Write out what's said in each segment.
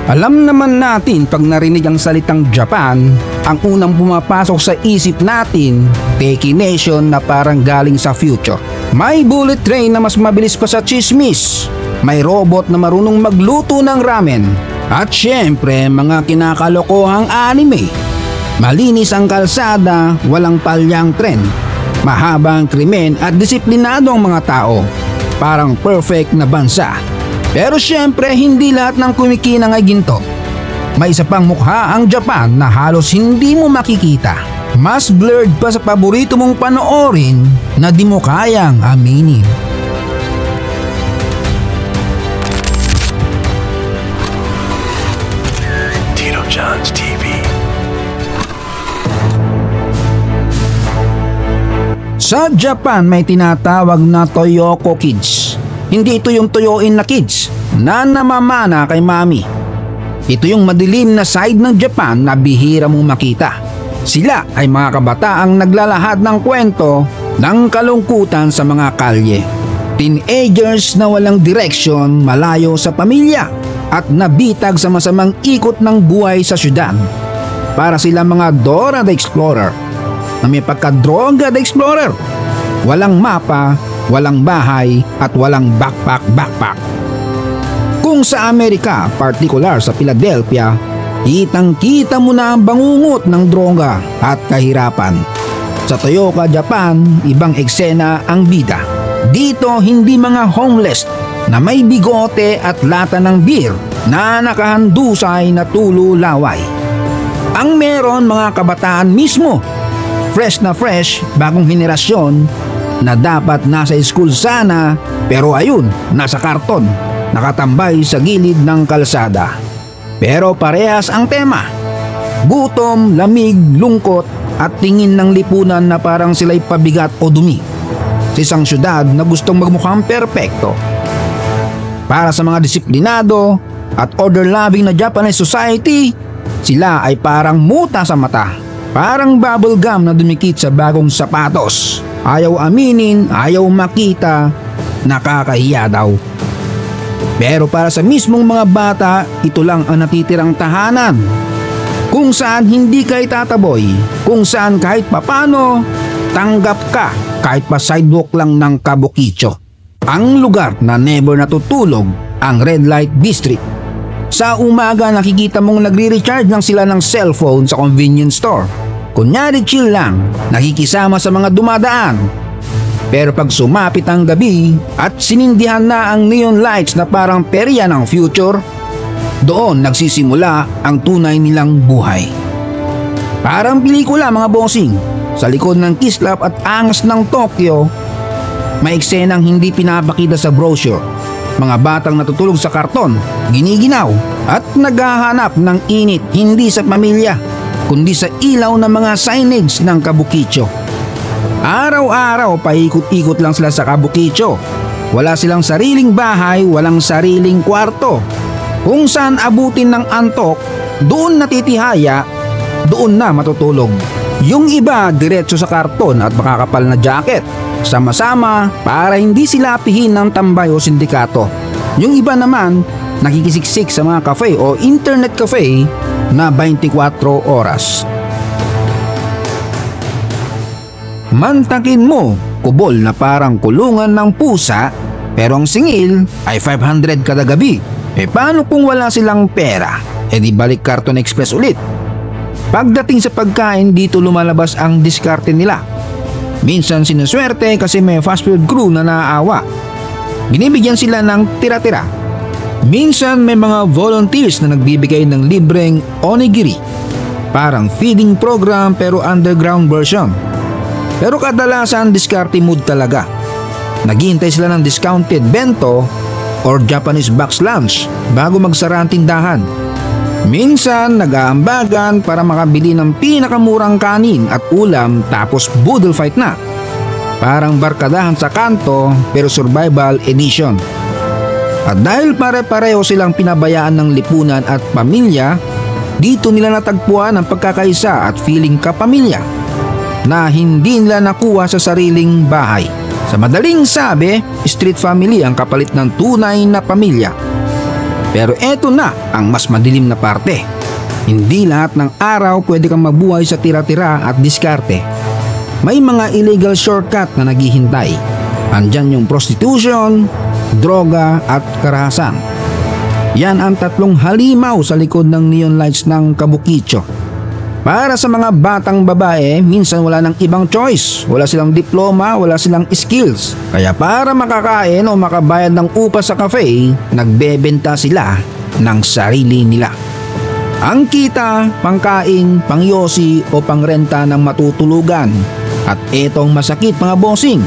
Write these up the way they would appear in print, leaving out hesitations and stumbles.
Alam naman natin pag narinig ang salitang Japan, ang unang pumapasok sa isip natin, Teki Nation na parang galing sa future. May bullet train na mas mabilis pa sa chismis, may robot na marunong magluto ng ramen, at syempre mga kinakalokohang anime. Malinis ang kalsada, walang palyang tren, mahabang krimen at disiplinado ang mga tao. Parang perfect na bansa. Pero syempre hindi lahat ng kumikinang ay ginto. May isa pang mukha ang Japan na halos hindi mo makikita. Mas blurred pa sa paborito mong panoorin na di mo kayang aminin. Tito John's TV. Sa Japan may tinatawag na Toyoko Kids. Hindi ito yung toyoin na kids na namamana kay mami. Ito yung madilim na side ng Japan na bihira mong makita. Sila ay mga kabataang naglalahad ng kwento ng kalungkutan sa mga kalye. Teenagers na walang direksyon, malayo sa pamilya at nabitag sa masamang ikot ng buhay sa syudad. Para sila mga Dora the Explorer na may pagka-droga the Explorer. Walang mapa, walang bahay at walang backpack. Kung sa Amerika, partikular sa Philadelphia, kitang-kita mo na ang bangungot ng droga at kahirapan. Sa Toyooka, Japan, ibang eksena ang bida. Dito hindi mga homeless na may bigote at lata ng beer na nakahandusay na tulo-laway. Ang meron mga kabataan mismo, fresh na fresh, bagong henerasyon, na dapat nasa school sana pero ayun, nasa karton, nakatambay sa gilid ng kalsada. Pero parehas ang tema. Gutom, lamig, lungkot at tingin ng lipunan na parang sila'y pabigat o dumi. Sa isang syudad na gustong magmukhang perpekto. Para sa mga disiplinado at order-loving na Japanese society, sila ay parang muta sa mata. Parang bubble gum na dumikit sa bagong sapatos. Ayaw aminin, ayaw makita, nakakahiya daw. Pero para sa mismong mga bata, ito lang ang natitirang tahanan. Kung saan hindi ka itataboy, kung saan kahit papano, tanggap ka kahit pa sidewalk lang ng Kabukicho. Ang lugar na never natutulog, ang Red Light District. Sa umaga nakikita mong nagre-recharge lang sila ng cellphone sa convenience store. Kunyari chill lang, nakikisama sa mga dumadaan. Pero pag sumapit ang gabi at sinindihan na ang neon lights na parang perya ng future, doon nagsisimula ang tunay nilang buhay. Parang pelikula mga bossing, sa likod ng kislap at angas ng Tokyo, may eksenang hindi pinapakita sa brochure. Mga batang natutulog sa karton, giniginaw at naghahanap ng init hindi sa pamilya, kundi sa ilaw ng mga signage ng Kabukicho. Araw-araw paikot-ikot lang sila sa Kabukicho. Wala silang sariling bahay, walang sariling kwarto. Kung saan abutin ng antok, doon natitihaya, doon na matutulog. Yung iba diretso sa karton at makakapal na jacket. Sama-sama para hindi sila pihin ng tambay o sindikato. Yung iba naman nakikisiksik sa mga cafe o internet cafe na 24 oras. Mantakin mo, kubol na parang kulungan ng pusa, pero ang singil ay 500 kada gabi. Paano kung wala silang pera? Di balik Carton Express ulit. Pagdating sa pagkain, dito lumalabas ang diskarte nila. Minsan sinuswerte kasi may fast food crew na naaawa. Binibigyan sila ng tira-tira. Minsan may mga volunteers na nagbibigay ng libreng onigiri. Parang feeding program pero underground version. Pero kadalasan diskarte mood talaga. Naghihintay sila ng discounted bento or Japanese box lunch bago magsara ang tindahan. Minsan nag-aambagan para makabili ng pinakamurang kanin at ulam tapos boodle fight na. Parang barkadahan sa kanto pero survival edition. At dahil pare-pareho silang pinabayaan ng lipunan at pamilya, dito nila natagpuan ang pagkakaisa at feeling kapamilya na hindi nila nakuha sa sariling bahay. Sa madaling sabi, street family ang kapalit ng tunay na pamilya. Pero eto na ang mas madilim na parte. Hindi lahat ng araw pwede kang mabuhay sa tira-tira at diskarte. May mga illegal shortcut na naghihintay. Andyan yung prostitution, droga at karahasan. Yan ang tatlong halimaw sa likod ng neon lights ng Kabukitso. Para sa mga batang babae, minsan wala ng ibang choice. Wala silang diploma, wala silang skills. Kaya para makakain o makabayad ng upa sa cafe, nagbebenta sila ng sarili nila. Ang kita, pangkain, pangyosi o pangrenta ng matutulugan. At etong masakit mga bossing,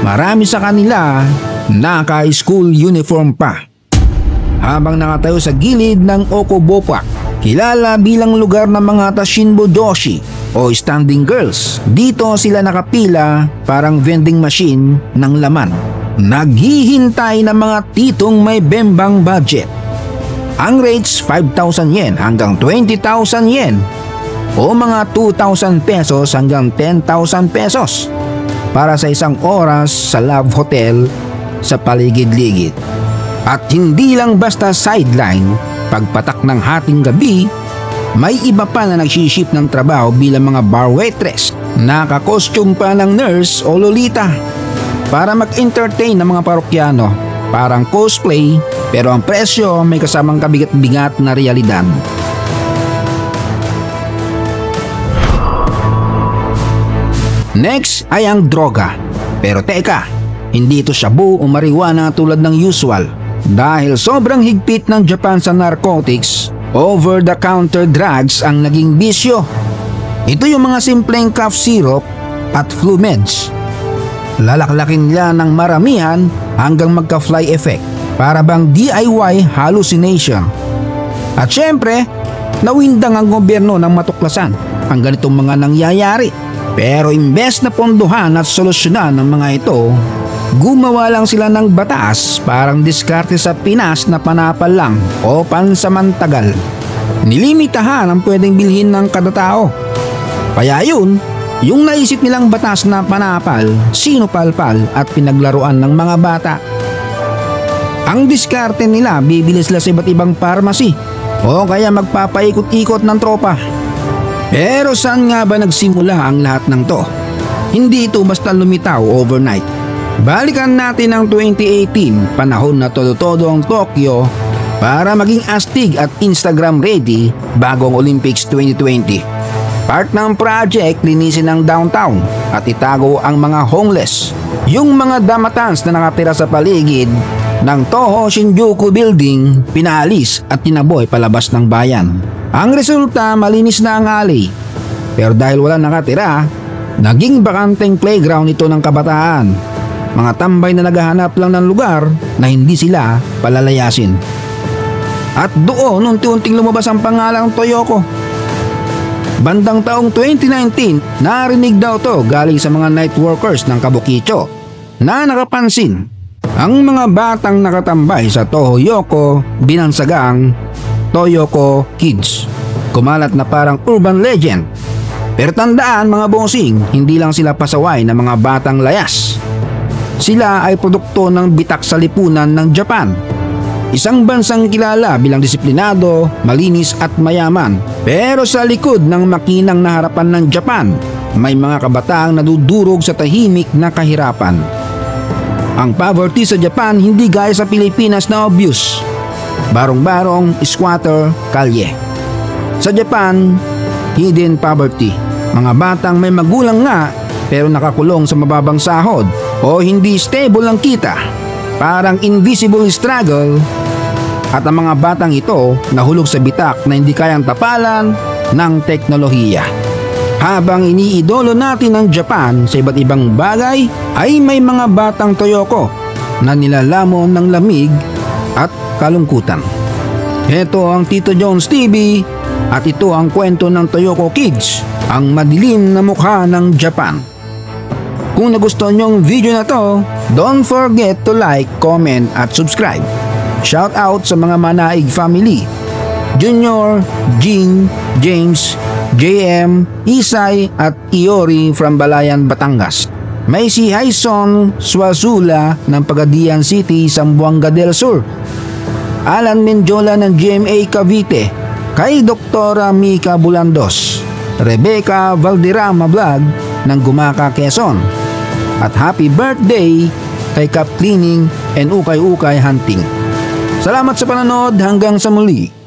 marami sa kanila naka-school uniform pa. Habang nakatayo sa gilid ng Okobopak, kilala bilang lugar ng mga Tashinbo Joshi o standing girls. Dito sila nakapila parang vending machine ng laman. Naghihintay ng mga titong may bembang budget. Ang rates 5,000 yen hanggang 20,000 yen o mga 2,000 pesos hanggang 10,000 pesos para sa isang oras sa Love Hotel sa paligid-ligid. At hindi lang basta sideline, pagpatak ng hating gabi, may iba pa na nagsiship ng trabaho bilang mga bar waitress, naka-costume pa ng nurse o lolita para mag-entertain ng mga parokyano. Parang cosplay pero ang presyo may kasamang kabigat-bigat na realidad. Next ay ang droga. Pero teka, hindi ito shabu o marijuana tulad ng usual. Dahil sobrang higpit ng Japan sa narcotics, over-the-counter drugs ang naging bisyo. Ito yung mga simpleng cough syrup at flu meds. Lalaklakin nila ng maramihan hanggang magka-fly effect para bang DIY hallucination. At syempre, nawindang ang gobyerno ng matuklasan ang ganitong mga nangyayari. Pero imbes na pondohan at solusyonan ng mga ito, gumawa lang sila ng batas parang diskarte sa Pinas na panapal lang o pansamantagal. Nilimitahan ang pwedeng bilhin ng kada tao. Kaya yun, yung naisip nilang batas na panapal, sinupalpal at pinaglaruan ng mga bata. Ang diskarte nila, bibili sila sa iba't ibang pharmacy o kaya magpapaikot-ikot ng tropa. Pero saan nga ba nagsimula ang lahat ng to? Hindi ito basta lumitaw overnight. Balikan natin ang 2018, panahon na todo-todo ang Tokyo para maging astig at Instagram ready bagong Olympics 2020. Part ng project, linisin ang downtown at itago ang mga homeless. Yung mga damatans na nakatira sa paligid ng Toho Shinjuku Building, pinalis at tinaboy palabas ng bayan. Ang resulta, malinis na ang alley. Pero dahil wala nakatira, naging bakanteng playground ito ng kabataan. Mga tambay na naghahanap lang ng lugar na hindi sila palalayasin. At doon unti-unting lumabas ang pangalang Toyoko. Bandang taong 2019, narinig daw to galing sa mga night workers ng Kabukitso na nakapansin ang mga batang nakatambay sa Tohoyoko binansagang Toyoko Kids. Kumalat na parang urban legend. Pero tandaan mga bossing, hindi lang sila pasaway ng mga batang layas. Sila ay produkto ng bitak sa lipunan ng Japan. Isang bansang kilala bilang disiplinado, malinis at mayaman. Pero sa likod ng makinang na harapan ng Japan, may mga kabataang nadudurog sa tahimik na kahirapan. Ang poverty sa Japan hindi gaya sa Pilipinas na obvious. Barong-barong, squatter, kalye. Sa Japan, hidden poverty. Mga batang may magulang nga pero nakakulong sa mababang sahod o hindi stable ang kita. Parang invisible struggle. At ang mga batang ito nahulog sa bitak na hindi kayang tapalan ng teknolohiya. Habang iniidolo natin ang Japan sa iba't ibang bagay, ay may mga batang Toyoko na nilalamon ng lamig at kalungkutan. Ito ang Tito Jones TV at ito ang kwento ng Toyoko Kids, ang madilim na mukha ng Japan. Kung nagustuhan nyo ang video na to, don't forget to like, comment at subscribe. Shout out sa mga Manaig family, Junior, Jean, James, JM, Isay at Iori from Balayan, Batangas. May si Haison Swazula ng Pagadian City, Zamboanga del Sur. Alan Menjola ng GMA Cavite, kay Doktora Mika Bulandos, Rebecca Valderrama Vlog ng Gumaka, Quezon, at happy birthday kay Cap Cleaning and Ukay Ukay Hunting. Salamat sa panonood, hanggang sa muli.